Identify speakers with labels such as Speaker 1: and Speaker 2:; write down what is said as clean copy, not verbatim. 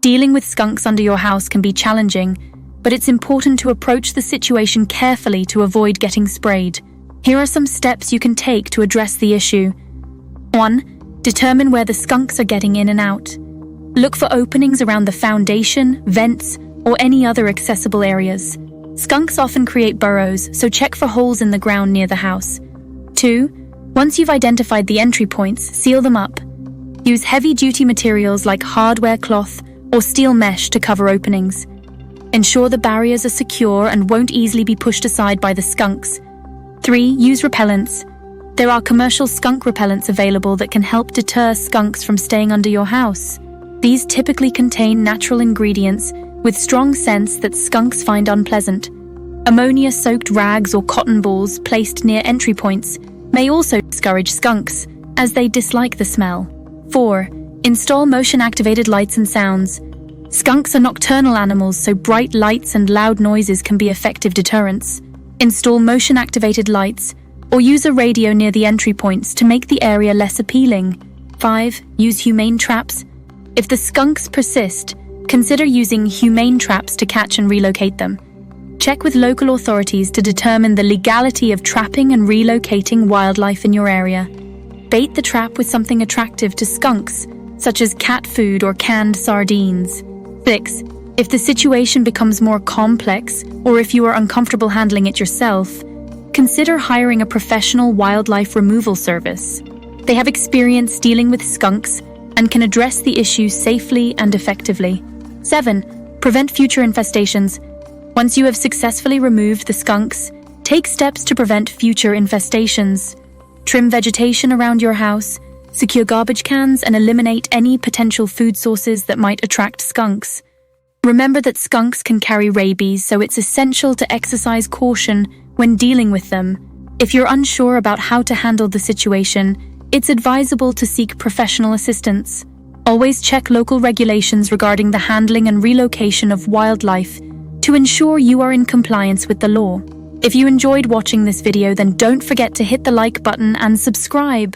Speaker 1: Dealing with skunks under your house can be challenging, but it's important to approach the situation carefully to avoid getting sprayed. Here are some steps you can take to address the issue. 1. Determine where the skunks are getting in and out. Look for openings around the foundation, vents, or any other accessible areas. Skunks often create burrows, so check for holes in the ground near the house. 2. Once you've identified the entry points, seal them up. Use heavy-duty materials like hardware cloth or steel mesh to cover openings. Ensure the barriers are secure and won't easily be pushed aside by the skunks. 3. Use repellents. There are commercial skunk repellents available that can help deter skunks from staying under your house. These typically contain natural ingredients with strong scents that skunks find unpleasant. Ammonia-soaked rags or cotton balls placed near entry points may also discourage skunks, as they dislike the smell. 4. Install motion-activated lights and sounds. Skunks are nocturnal animals, so bright lights and loud noises can be effective deterrents. Install motion-activated lights or use a radio near the entry points to make the area less appealing. 5. Use humane traps. If the skunks persist, consider using humane traps to catch and relocate them. Check with local authorities to determine the legality of trapping and relocating wildlife in your area. Bait the trap with something attractive to skunks, such as cat food or canned sardines. 6. If the situation becomes more complex, or if you are uncomfortable handling it yourself, consider hiring a professional wildlife removal service. They have experience dealing with skunks and can address the issue safely and effectively. 7. Prevent future infestations. Once you have successfully removed the skunks, take steps to prevent future infestations. Trim vegetation around your house, secure garbage cans, and eliminate any potential food sources that might attract skunks. Remember that skunks can carry rabies, so it's essential to exercise caution when dealing with them. If you're unsure about how to handle the situation, it's advisable to seek professional assistance. Always check local regulations regarding the handling and relocation of wildlife to ensure you are in compliance with the law. If you enjoyed watching this video, then don't forget to hit the like button and subscribe.